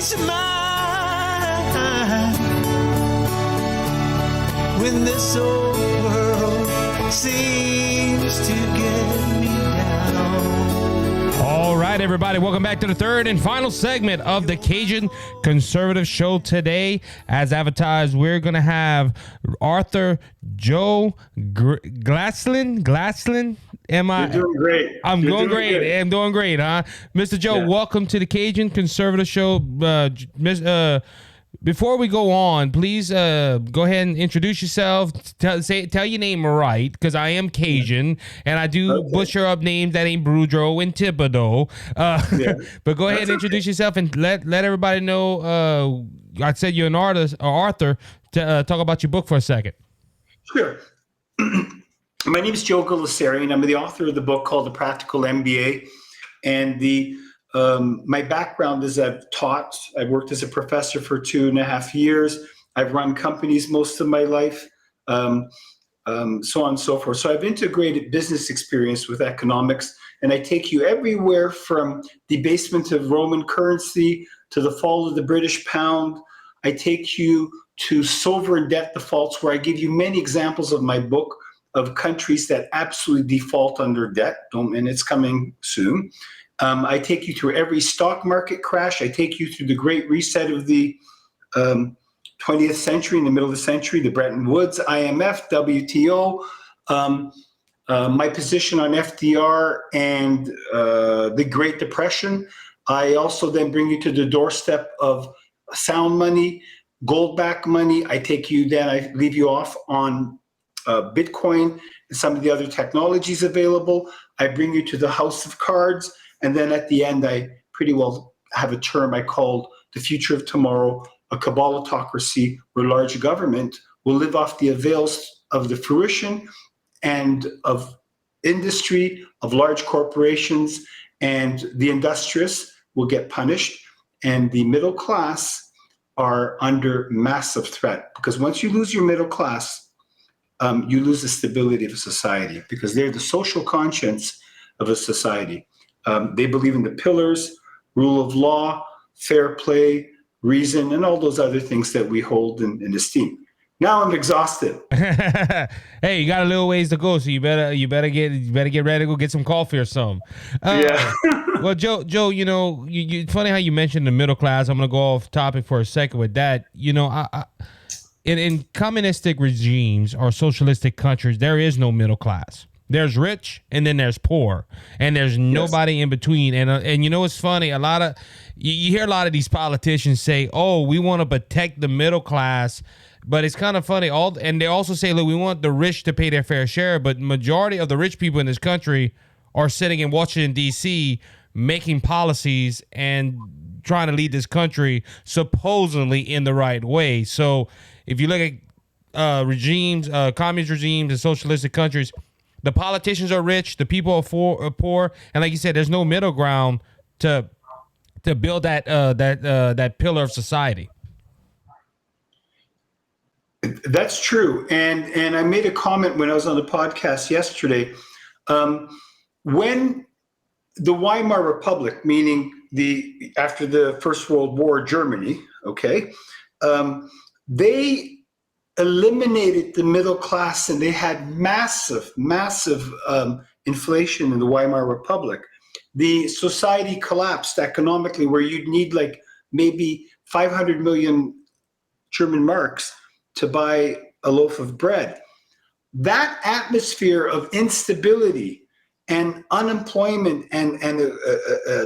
peace of mind when this old world seems to get me down. All right, everybody, welcome back to the third and final segment of the Cajun Conservative Show today. As advertised, we're going to have author Joe Gulesserian. You're doing great. I'm doing great. I'm doing great, huh? Mr. Joe, welcome to the Cajun Conservative Show. Before we go on, please go ahead and introduce yourself. Tell your name right, because I am Cajun, and I do butcher up names that ain't Boudreaux and Thibodeau. But go ahead and introduce yourself and let everybody know. I said you're an artist or author. Talk about your book for a second. Sure. My name is Joe Gulesserian. I'm the author of the book called The Practical MBA, and my background is I've worked as a professor for 2.5 years. I've run companies most of my life, so on and so forth. So I've integrated business experience with economics, and I take you everywhere from debasement of Roman currency to the fall of the British pound. I take you to sovereign debt defaults, where I give you many examples of my book of countries that absolutely default under debt, and it's coming soon. I take you through every stock market crash. I take you through the great reset of the 20th century, in the middle of the century, the Bretton Woods, IMF, WTO, my position on FDR and the Great Depression. I also then bring you to the doorstep of sound money, gold-backed money. I leave you off on Bitcoin and some of the other technologies available. I bring you to the house of cards. And then at the end, I pretty well have a term I called the future of tomorrow, a cabalotocracy, where large government will live off the avails of the fruition and of industry, of large corporations, and the industrious will get punished. And the middle class are under massive threat, because once you lose your middle class, you lose the stability of a society, because they're the social conscience of a society. They believe in the pillars, rule of law, fair play, reason, and all those other things that we hold in esteem. Now I'm exhausted. Hey, you got a little ways to go, so you better get ready to go get some coffee or something. Well, Joe, it's funny how you mentioned the middle class. I'm gonna go off topic for a second with that. In communistic regimes or socialistic countries, there is no middle class. There's rich and then there's poor, and there's nobody in between. And it's funny. You hear a lot of these politicians say, "Oh, we want to protect the middle class," but it's kind of funny. And they also say, "Look, we want the rich to pay their fair share," but majority of the rich people in this country are sitting in Washington D.C. making policies and trying to lead this country supposedly in the right way. So if you look at regimes, communist regimes and socialistic countries, the politicians are rich, the people are poor, and like you said, there's no middle ground to build that pillar of society. That's true, and I made a comment when I was on the podcast yesterday. When the Weimar Republic, meaning after the First World War, Germany, they eliminated the middle class, and they had massive inflation in the Weimar Republic. The society collapsed economically, where you'd need like maybe 500 million German marks to buy a loaf of bread. That atmosphere of instability and unemployment and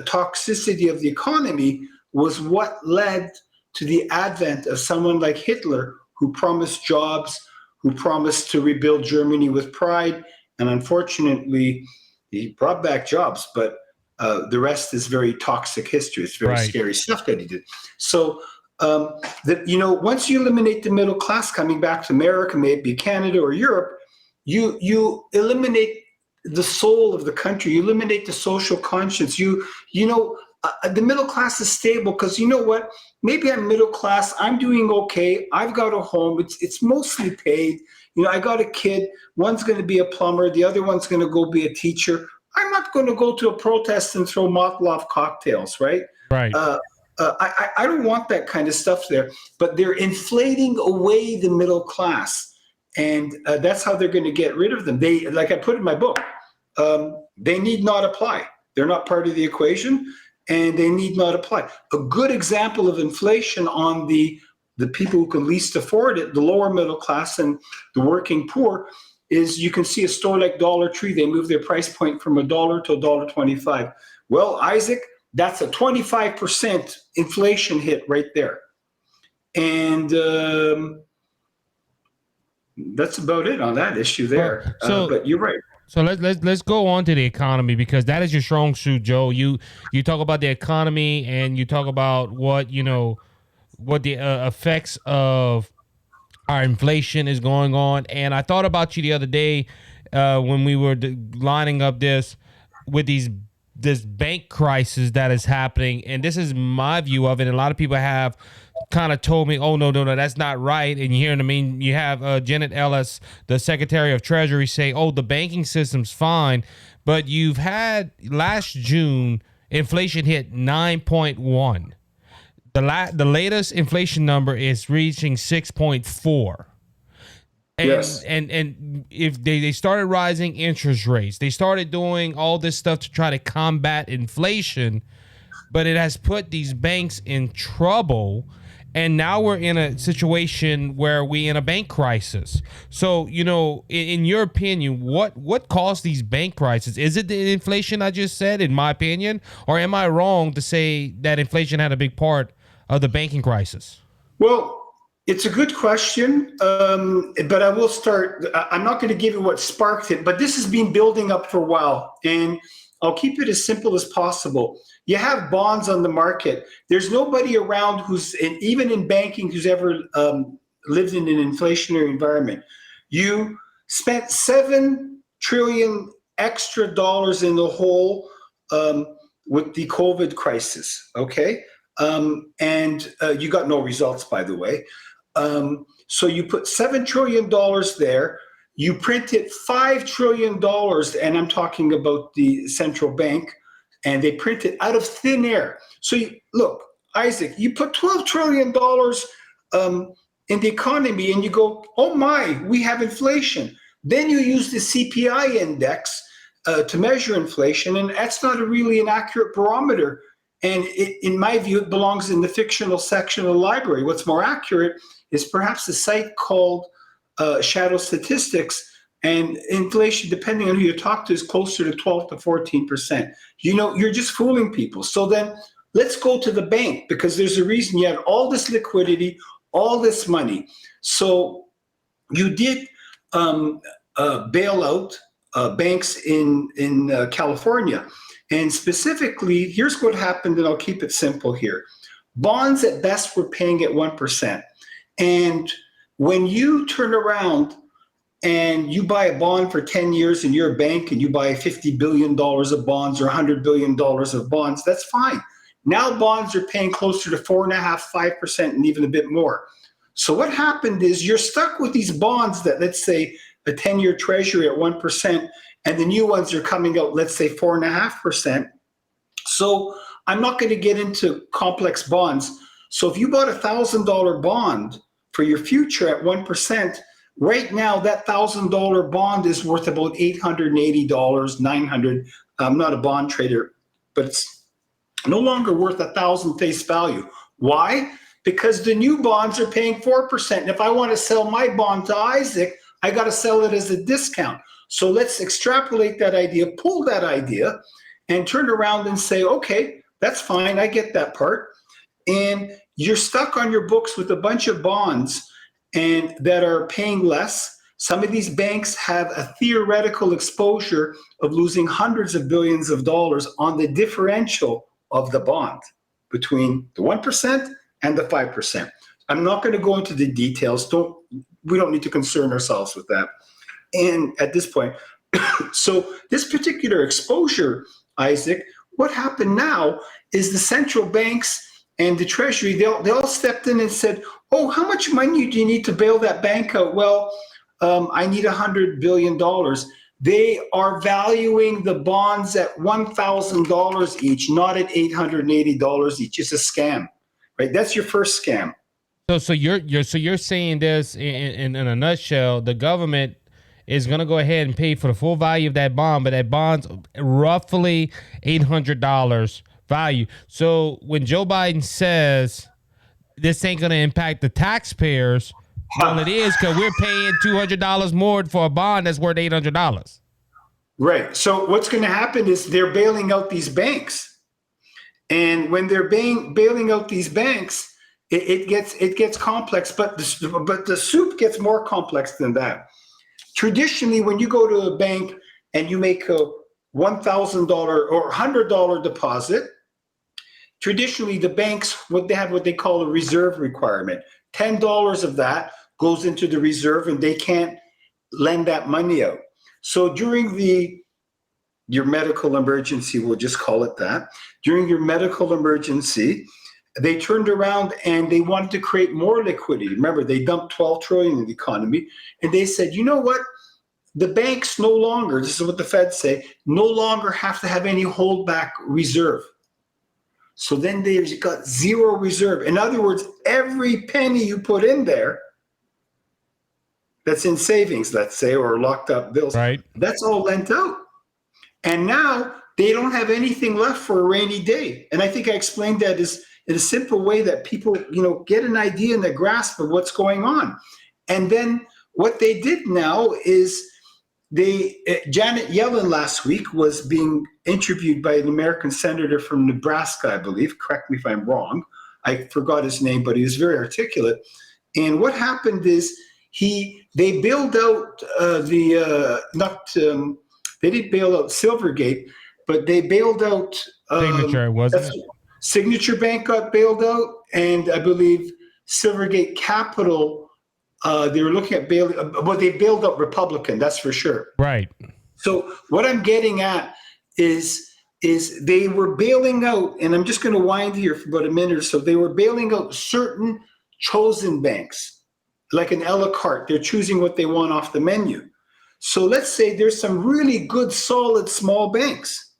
toxicity of the economy was what led to the advent of someone like Hitler, who promised jobs, who promised to rebuild Germany with pride. And unfortunately, he brought back jobs, but the rest is very toxic history. It's very scary stuff that he did. So, once you eliminate the middle class, coming back to America, maybe Canada or Europe, you eliminate the soul of the country. You eliminate the social conscience. The middle class is stable because you know what? Maybe I'm middle class. I'm doing okay. I've got a home. It's mostly paid. I got a kid. One's going to be a plumber. The other one's going to go be a teacher. I'm not going to go to a protest and throw Molotov cocktails, right? Right. I don't want that kind of stuff there. But they're inflating away the middle class, and that's how they're going to get rid of them. They, like I put in my book, they need not apply. They're not part of the equation, and they need not apply. A good example of inflation on the people who can least afford it, the lower middle class and the working poor, is you can see a store like Dollar Tree. They move their price point from $1 to $1.25. Well, Isaac, that's a 25% inflation hit right there. And that's about it on that issue there. But you're right. So let's go on to the economy, because that is your strong suit, Joe. You talk about the economy, and you talk about what the effects of our inflation is going on. And I thought about you the other day when we were lining up this with this bank crisis that is happening. And this is my view of it. And a lot of people have kind of told me, oh, no, that's not right. And you hear, you have Janet Ellis, the Secretary of Treasury, say, oh, the banking system's fine. But you've had last June, inflation hit 9.1. The latest inflation number is reaching 6.4. And, yes. And if they started rising interest rates, they started doing all this stuff to try to combat inflation, but it has put these banks in trouble. And now we're in a situation where we're in a bank crisis. So, in your opinion, what caused these bank crises? Is it the inflation I just said, in my opinion? Or am I wrong to say that inflation had a big part of the banking crisis? Well, it's a good question, but I will start. I'm not going to give you what sparked it, but this has been building up for a while, and I'll keep it as simple as possible. You have bonds on the market. There's nobody around even in banking, who's ever lived in an inflationary environment. You spent $7 trillion extra dollars in the hole with the COVID crisis, okay? And you got no results, by the way. So you put $7 trillion there. You printed $5 trillion, and I'm talking about the central bank, and they print it out of thin air. So look, Isaac, you put $12 trillion in the economy, and you go, oh my, we have inflation. Then you use the CPI index to measure inflation, and that's not really an accurate barometer. And in my view, it belongs in the fictional section of the library. What's more accurate is perhaps a site called Shadow Statistics, and inflation, depending on who you talk to, is closer to 12 to 14%. You're just fooling people. So then let's go to the bank, because there's a reason you had all this liquidity, all this money. So you did bail out banks in California. And specifically, here's what happened, and I'll keep it simple here. Bonds at best were paying at 1%. And when you turn around and you buy a bond for 10 years and you're a bank and you buy $50 billion of bonds or $100 billion of bonds, that's fine. Now bonds are paying closer to 4.5%, 5%, and even a bit more. So what happened is you're stuck with these bonds that, let's say, a 10-year treasury at 1%, and the new ones are coming out, let's say, 4.5%. So I'm not going to get into complex bonds. So if you bought a $1,000 bond for your future at 1%, right now that $1,000 bond is worth about $880, $900. I'm not a bond trader, but it's no longer worth $1,000 face value. Why? Because the new bonds are paying 4%. And if I want to sell my bond to Isaac, I got to sell it as a discount. So let's extrapolate that idea, pull that idea, and turn around and say, okay, that's fine. I get that part. And you're stuck on your books with a bunch of bonds and that are paying less. Some of these banks have a theoretical exposure of losing hundreds of billions of dollars on the differential of the bond between the 1% and the 5%. I'm not going to go into the details. We don't need to concern ourselves with that. And at this point, so this particular exposure, Isaac, what happened now is the central banks and the Treasury, they all stepped in and said, oh, how much money do you need to bail that bank out? Well, I need $100 billion. They are valuing the bonds at $1,000 each, not at $880 each. It's a scam, right? That's your first scam. So you're saying this in a nutshell. The government is going to go ahead and pay for the full value of that bond, but that bond's roughly $800 value. So when Joe Biden says this ain't going to impact the taxpayers, well, it is, because we're paying $200 more for a bond that's worth $800. Right. So what's going to happen is they're bailing out these banks, and when they're bailing out these banks, it gets complex. But the soup gets more complex than that. Traditionally, when you go to a bank and you make a $1,000 or $100 deposit, traditionally the banks what they call a reserve requirement. $10 of that goes into the reserve, and they can't lend that money out. So during your medical emergency, we'll just call it that, during your medical emergency, they turned around and they wanted to create more liquidity. Remember, they dumped $12 trillion in the economy, and they said, you know what? The banks no longer, this is what the Feds say, no longer have to have any holdback reserve. So then they've got zero reserve. In other words, every penny you put in there that's in savings, let's say, or locked up bills, right, that's all lent out. And now they don't have anything left for a rainy day. And I think I explained that is in a simple way that people, get an idea and a grasp of what's going on. And then what they did now is Janet Yellen last week was being interviewed by an American senator from Nebraska, I believe. Correct me if I'm wrong. I forgot his name, but he was very articulate. And what happened is they bailed out they didn't bail out Silvergate, but they bailed out Signature, wasn't it? Signature Bank got bailed out, and I believe Silvergate Capital, they were looking at bailing, but they bailed out Republican, that's for sure. Right. So what I'm getting at is they were bailing out, and I'm just going to wind here for about a minute or so, they were bailing out certain chosen banks, like an a la carte. They're choosing what they want off the menu. So let's say there's some really good, solid, small banks.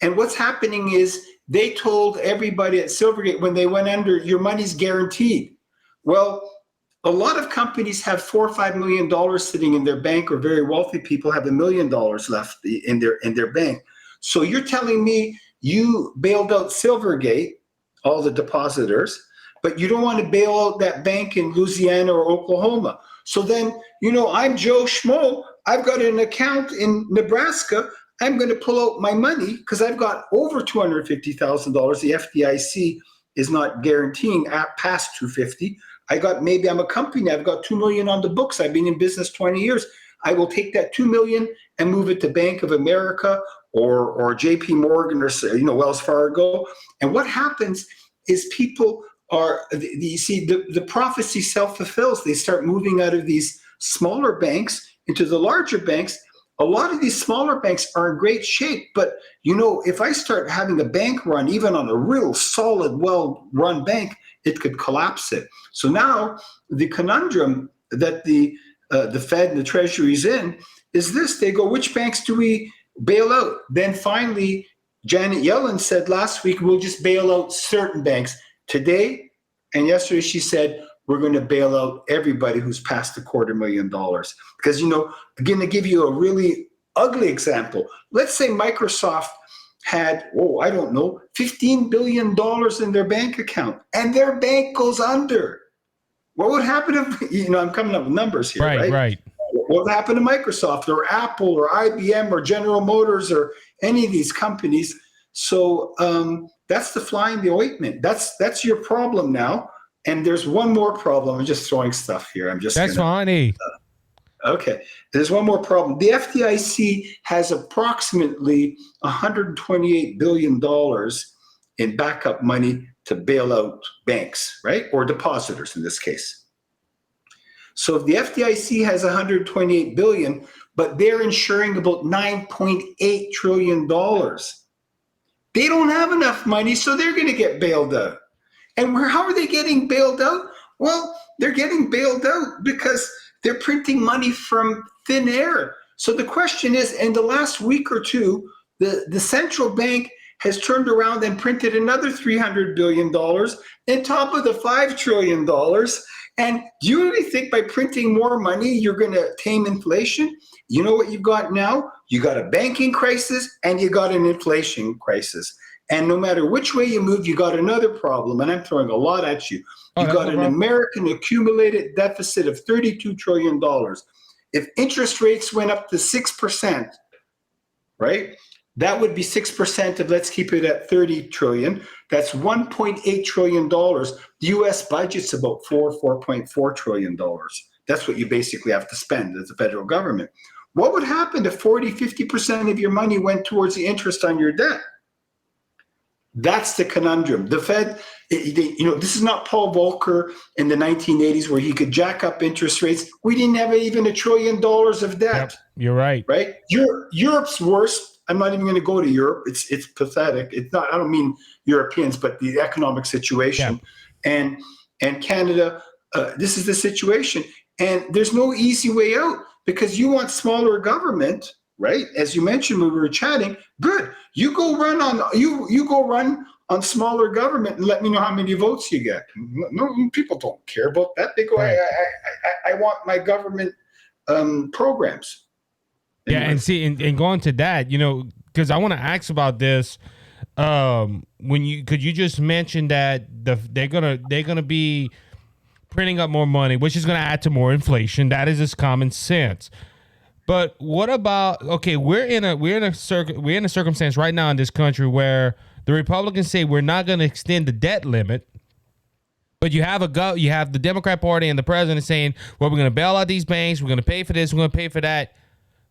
And what's happening is they told everybody at Silvergate when they went under, your money's guaranteed. Well, a lot of companies have $4 or $5 million sitting in their bank, or very wealthy people have $1 million left in their bank. So you're telling me you bailed out Silvergate, all the depositors, but you don't want to bail out that bank in Louisiana or Oklahoma. So then, I'm Joe Schmo. I've got an account in Nebraska. I'm going to pull out my money because I've got over $250,000. The FDIC is not guaranteeing past $250,000. I'm a company. I've got $2 million on the books. I've been in business 20 years. I will take that $2 million and move it to Bank of America or JP Morgan or Wells Fargo. And what happens is people the prophecy self-fulfills. They start moving out of these smaller banks into the larger banks. A lot of these smaller banks are in great shape, but if I start having a bank run, even on a real solid, well-run bank, it could collapse it. So now the conundrum that the Fed and the Treasury is in is this: they go, which banks do we bail out? Then finally, Janet Yellen said last week, we'll just bail out certain banks. Today and yesterday, she said, we're going to bail out everybody who's past $250,000. Because, I'm going to give you a really ugly example. Let's say Microsoft had, $15 billion in their bank account, and their bank goes under. What would happen if, I'm coming up with numbers here, right? Right. What would happen to Microsoft or Apple or IBM or General Motors or any of these companies? So that's the fly in the ointment. That's your problem now. And there's one more problem. I'm just throwing stuff here. That's funny. Okay. There's one more problem. The FDIC has approximately $128 billion in backup money to bail out banks, right? Or depositors in this case. So if the FDIC has $128 billion, but they're insuring about $9.8 trillion, they don't have enough money, so they're going to get bailed out. And how are they getting bailed out? Well, they're getting bailed out because they're printing money from thin air. So the question is, in the last week or two, the central bank has turned around and printed another $300 billion on top of the $5 trillion. And do you really think by printing more money, you're going to tame inflation? You know what you've got now? You got a banking crisis and you got an inflation crisis. And no matter which way you move, you got another problem. And I'm throwing a lot at you. You got an American accumulated deficit of $32 trillion. If interest rates went up to 6%, right? That would be 6% of, let's keep it at 30 trillion. That's $1.8 trillion. The US budget's about $4.4 trillion. That's what you basically have to spend as a federal government. What would happen if 50% of your money went towards the interest on your debt? That's the conundrum. The Fed, this is not Paul Volcker in the 1980s where he could jack up interest rates. We didn't have even $1 trillion of debt. Yep, you're right. Right? Europe's worse. I'm not even going to go to Europe. It's pathetic. It's not. I don't mean Europeans, but the economic situation, and Canada. This is the situation, and there's no easy way out because you want smaller government, right? As you mentioned when we were chatting. Good. You go run on smaller government and let me know how many votes you get. No, people don't care about that. They go, right. I want my government programs. Yeah, and see, and going to that, because I want to ask about this. Could you just mention that they're gonna be printing up more money, which is gonna add to more inflation. That is just common sense. But what about we're in a circumstance right now in this country where the Republicans say we're not gonna extend the debt limit. But you have the Democrat Party and the president saying, well, we're gonna bail out these banks, we're gonna pay for this, we're gonna pay for that.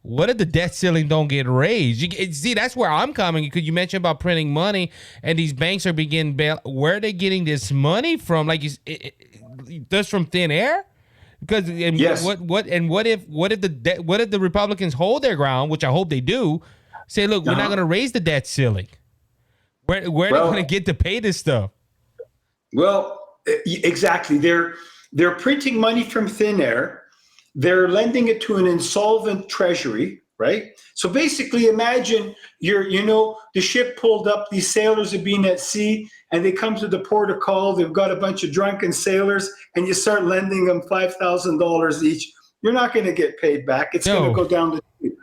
What if the debt ceiling don't get raised? See, that's where I'm coming. Because you mentioned about printing money, and these banks are beginning bail. Where are they getting this money from? Like, just from thin air? Because yes. What if the Republicans hold their ground, which I hope they do? Say, look, we're not going to raise the debt ceiling. Where are they going to get to pay this stuff? Well, exactly. They're printing money from thin air. They're lending it to an insolvent treasury, right? So basically imagine the ship pulled up, these sailors have been at sea, and they come to the port of call, they've got a bunch of drunken sailors, and you start lending them $5,000 each. You're not going to get paid back. It's going to go down the tube.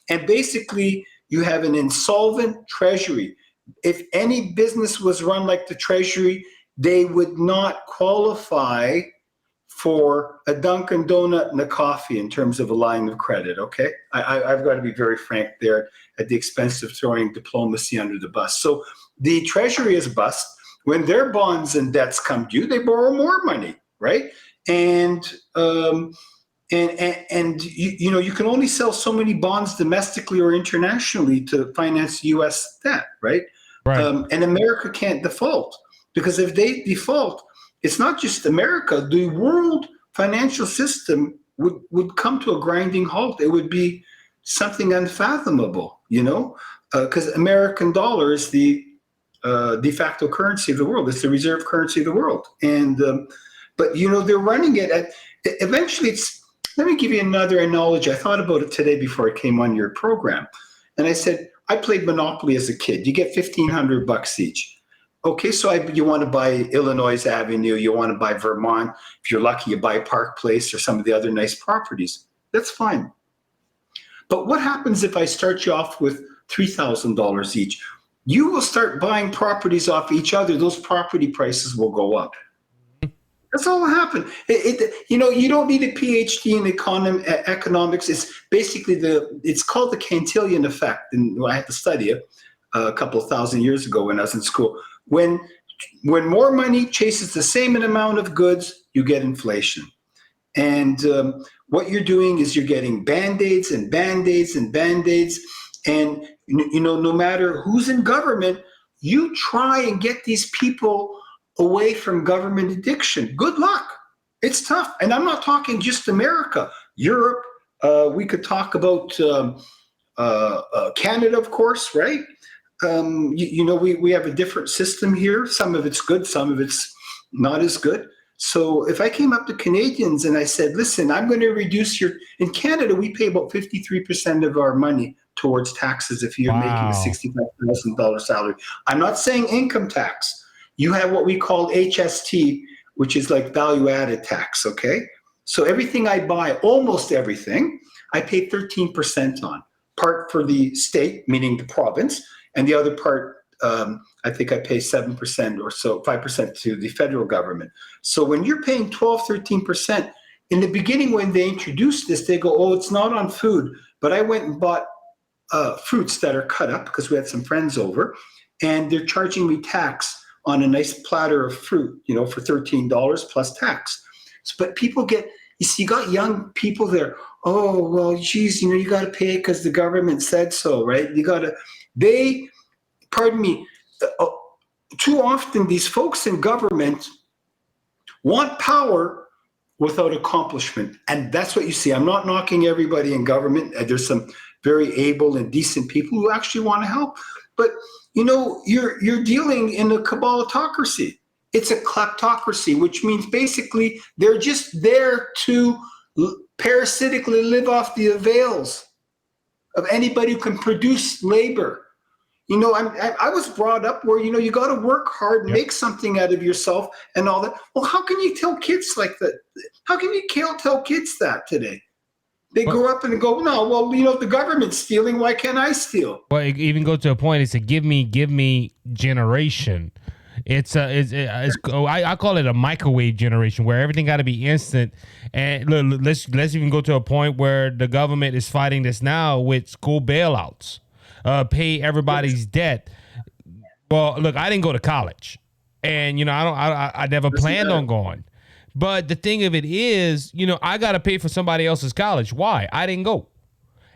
And basically, you have an insolvent treasury. If any business was run like the treasury, they would not qualify for a Dunkin' Donut and a coffee in terms of a line of credit, okay? I've got to be very frank there at the expense of throwing diplomacy under the bus. So the Treasury is bust. When their bonds and debts come due, they borrow more money, right? And you can only sell so many bonds domestically or internationally to finance U.S. debt, right? Right. And America can't default because if they default, it's not just America. The world financial system would come to a grinding halt. It would be something unfathomable, because American dollar is the de facto currency of the world. It's the reserve currency of the world. And but they're running it at. Eventually, let me give you another analogy. I thought about it today before I came on your program, and I said I played Monopoly as a kid. You get $1,500 each. Okay, so you want to buy Illinois Avenue, you want to buy Vermont. If you're lucky, you buy Park Place or some of the other nice properties. That's fine. But what happens if I start you off with $3,000 each? You will start buying properties off each other. Those property prices will go up. That's all that happened. You don't need a PhD in economics. It's basically it's called the Cantillon effect. And I had to study it a couple of thousand years ago when I was in school. When more money chases the same amount of goods, you get inflation. And what you're doing is you're getting Band-Aids and Band-Aids and Band-Aids. And, no matter who's in government, you try and get these people away from government addiction. Good luck. It's tough. And I'm not talking just America. Europe, we could talk about Canada, of course, right? We have a different system here. Some of it's good, some of it's not as good. So if I came up to Canadians and I said, listen, I'm going to reduce in Canada, we pay about 53% of our money towards taxes if you're making a $65,000 salary. I'm not saying income tax. You have what we call HST, which is like value added tax, okay? So everything I buy, almost everything, I pay 13% on. Part for the state, meaning the province, and the other part, I think I pay 7% or so, 5% to the federal government. So when you're paying 12, 13%, in the beginning when they introduced this, they go, oh, it's not on food. But I went and bought fruits that are cut up because we had some friends over, and they're charging me tax on a nice platter of fruit, for $13 plus tax. But people you see, you got young people there. Oh, well, geez, you got to pay because the government said so, right? Pardon me, too often these folks in government want power without accomplishment. And that's what you see. I'm not knocking everybody in government. There's some very able and decent people who actually want to help. But, you're dealing in a cabalotocracy. It's a kleptocracy, which means basically they're just there to parasitically live off the avails of anybody who can produce labor. I was brought up where, you got to work hard, make something out of yourself and all that. Well, how can you tell kids like that? How can you tell kids that today? They grow up and go, no, well, the government's stealing. Why can't I steal? Well, it even go to a point. It's a give me generation. I call it a microwave generation where everything got to be instant. And look, let's even go to a point where the government is fighting this now with school bailouts, pay everybody's debt. Well, look, I didn't go to college, and I never planned on going. But the thing of it is, I got to pay for somebody else's college. Why? I didn't go.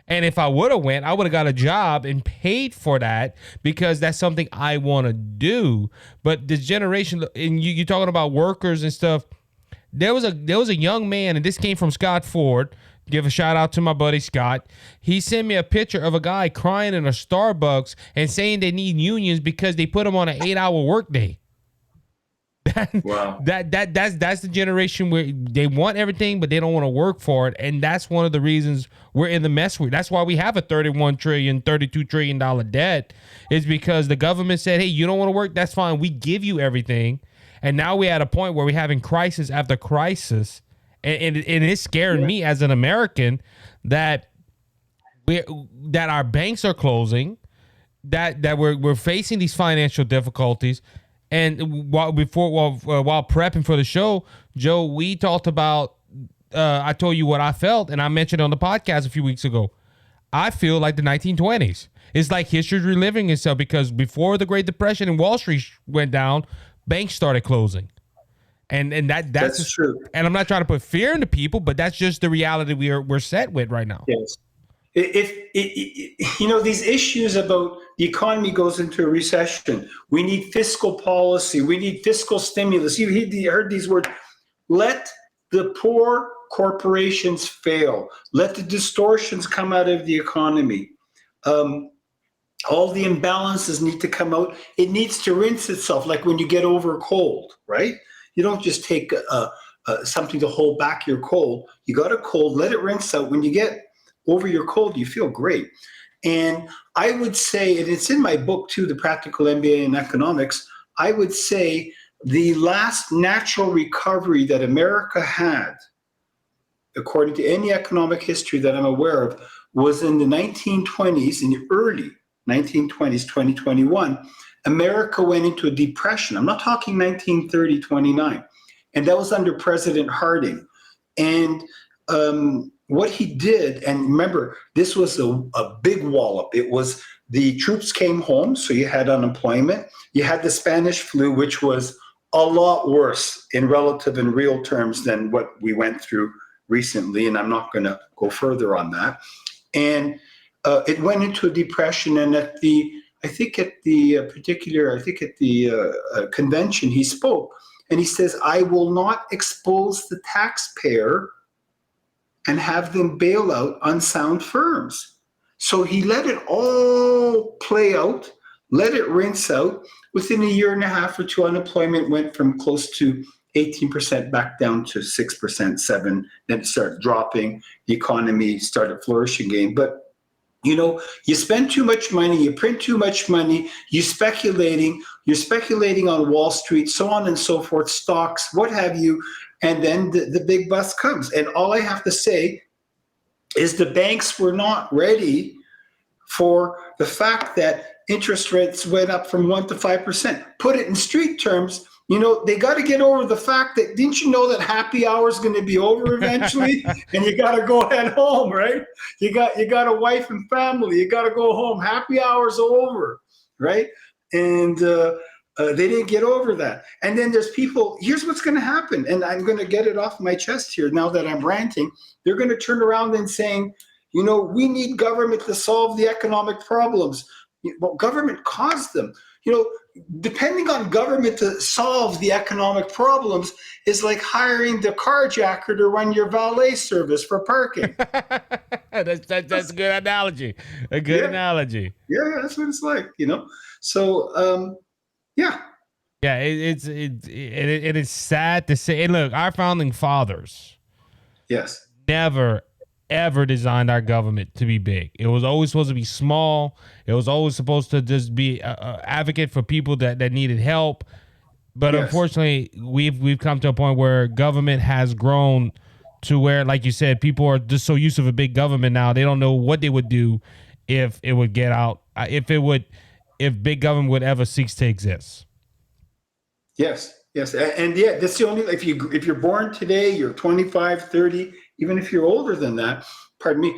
And if I would have went, I would have got a job and paid for that because that's something I want to do. But this generation, and you're talking about workers and stuff. There was a young man, and this came from Scott Ford. Give a shout out to my buddy Scott. He sent me a picture of a guy crying in a Starbucks and saying they need unions because they put him on an 8-hour workday. Wow. That's the generation where they want everything, but they don't want to work for it. And that's one of the reasons we're in the mess. That's why we have a $32 trillion debt, is because the government said, hey, you don't want to work? That's fine. We give you everything. And now we're at a point where we're having crisis after crisis. And it's scaring me as an American that our banks are closing, that we're facing these financial difficulties. And while prepping for the show, Joe, we talked about, I told you what I felt, and I mentioned on the podcast a few weeks ago. I feel like the 1920s. It's like history reliving itself because before the Great Depression and Wall Street went down, banks started closing. And that's true. And I'm not trying to put fear into people, but that's just the reality we're set with right now. Yes. These issues about the economy goes into a recession. We need fiscal policy. We need fiscal stimulus. You heard these words. Let the poor corporations fail. Let the distortions come out of the economy. All the imbalances need to come out. It needs to rinse itself, like when you get over a cold, right? You don't just take something to hold back your cold. You got a cold, let it rinse out. When you get over your cold, you feel great. And I would say, and it's in my book too, The Practical MBA in Economics, I would say the last natural recovery that America had, according to any economic history that I'm aware of, was in the 1920s, in the early 1920s, 2021, America went into a depression. I'm not talking 1930, 29. And that was under President Harding. And what he did, and remember, this was a big wallop. It was the troops came home, so you had unemployment. You had the Spanish flu, which was a lot worse in relative and real terms than what we went through recently. And I'm not going to go further on that. And it went into a depression. And at the convention, he spoke, and he says, I will not expose the taxpayer and have them bail out unsound firms. So he let it all play out, let it rinse out. Within a year and a half or two, unemployment went from close to 18% back down to 6%, 7%. Then it started dropping. The economy started flourishing again. But you spend too much money, you print too much money, you're speculating on Wall Street, so on and so forth, stocks, what have you, and then the big bust comes. And all I have to say is the banks were not ready for the fact that interest rates went up from 1% to 5%. Put it in street terms, they got to get over the fact that, didn't you know that happy hour is going to be over eventually? And you got to go head home, right? You got a wife and family. You got to go home. Happy hour's over, right? And they didn't get over that. And then there's people, here's what's going to happen. And I'm going to get it off my chest here now that I'm ranting. They're going to turn around and saying, we need government to solve the economic problems. Well, government caused them. Depending on government to solve the economic problems is like hiring the carjacker to run your valet service for parking. That's a good analogy. A good analogy. Yeah, that's what it's like, So, yeah. Yeah, it is sad to say. And look, our founding fathers, yes, never ever designed our government to be big. It was always supposed to be small. It was always supposed to just be a advocate for people that needed help. But unfortunately, we've come to a point where government has grown to where, like you said, people are just so used to a big government now, they don't know what they would do if it would get out, if big government would ever cease to exist. Yes. And yeah, that's the only, if you're born today, you're 25, 30, even if you're older than that, pardon me,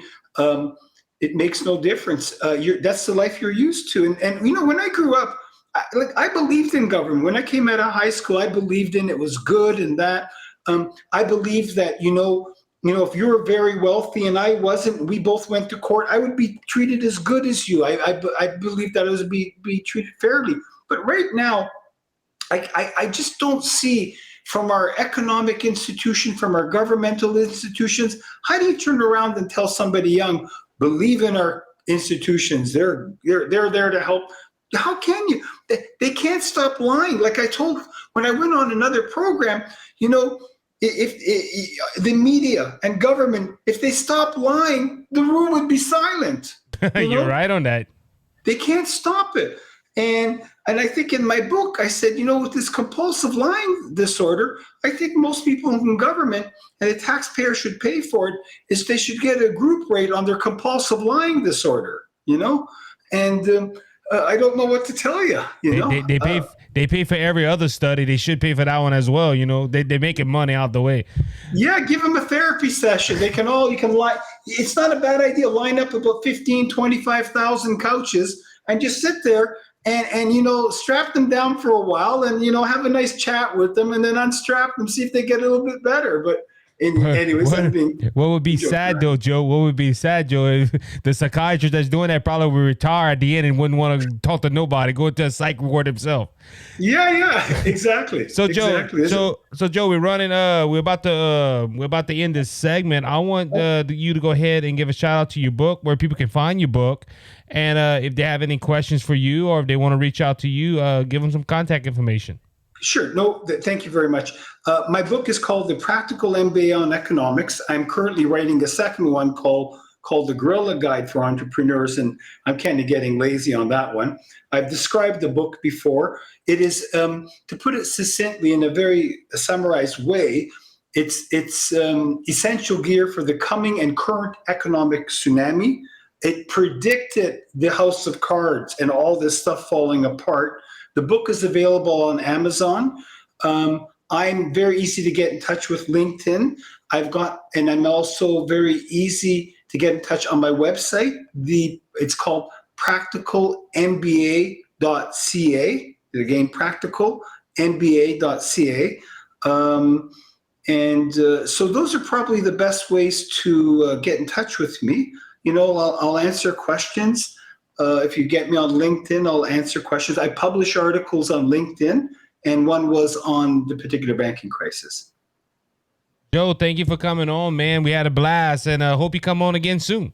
it makes no difference. That's the life you're used to. And when I grew up, I believed in government. When I came out of high school, I believed in it was good and that. I believed that, if you were very wealthy and I wasn't, we both went to court, I would be treated as good as you. I believed that I was be treated fairly. But right now, I just don't see, from our economic institution, from our governmental institutions, how do you turn around and tell somebody young, believe in our institutions, they're there to help? How can you? They can't stop lying. Like I told, when I went on another program, if the media and government, if they stop lying, the room would be silent. You're right on that. They can't stop it. And I think in my book, I said, with this compulsive lying disorder, I think most people in government, and the taxpayer should pay for it, is they should get a group rate on their compulsive lying disorder, And I don't know what to tell you, They pay for every other study. They should pay for that one as well. They're making money out the way. Yeah, give them a therapy session. You can line. It's not a bad idea. Line up about 15, 25,000 couches and just sit there and strap them down for a while and, have a nice chat with them and then unstrap them, see if they get a little bit better. But anyways, what would be sad though, Joe? What would be sad, Joe, if the psychiatrist that's doing that probably would retire at the end and wouldn't want to talk to nobody, go to a psych ward himself. Yeah, exactly. So Joe, exactly. so Joe, we're running. We're about to end this segment. I want you to go ahead and give a shout out to your book, where people can find your book, and if they have any questions for you or if they want to reach out to you, give them some contact information. Sure. No, thank you very much. My book is called The Practical MBA on Economics. I'm currently writing a second one called The Guerrilla Guide for Entrepreneurs, and I'm kind of getting lazy on that one. I've described the book before. It is, to put it succinctly in a very summarized way, it's essential gear for the coming and current economic tsunami. It predicted the House of Cards and all this stuff falling apart. The book is available on Amazon. I'm very easy to get in touch with LinkedIn. And I'm also very easy to get in touch on my website. It's called practicalmba.ca. Again, practicalmba.ca. So those are probably the best ways to get in touch with me. I'll answer questions. If you get me on LinkedIn, I'll answer questions. I publish articles on LinkedIn, and one was on the particular banking crisis. Joe, thank you for coming on, man. We had a blast, and I hope you come on again soon.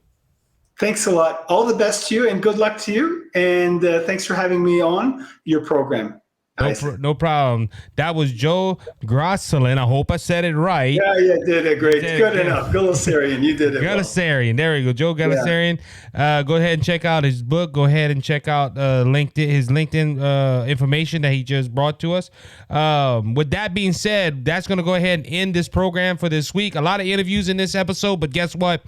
Thanks a lot. All the best to you, and good luck to you. And thanks for having me on your program. No problem. That was Joe Gulesserian. I hope I said it right. Yeah, you did it great. Good enough. Gulesserian, you did it. Gulesserian. There we go. Joe Gulesserian. Yeah. Go ahead and check out his book. Go ahead and check out his LinkedIn information that he just brought to us. With that being said, that's going to go ahead and end this program for this week. A lot of interviews in this episode, but guess what?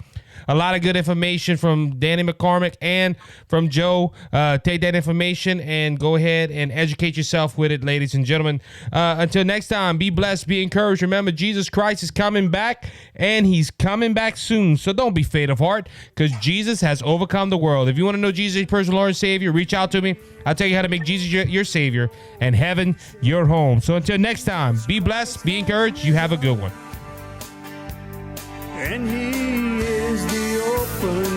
A lot of good information from Danny McCormick and from Joe. Take that information and go ahead and educate yourself with it, ladies and gentlemen. Until next time, be blessed, be encouraged. Remember, Jesus Christ is coming back, and he's coming back soon. So don't be faint of heart, because Jesus has overcome the world. If you want to know Jesus, your personal Lord and Savior, reach out to me. I'll tell you how to make Jesus your Savior and heaven your home. So until next time, be blessed, be encouraged. You have a good one. And he is the open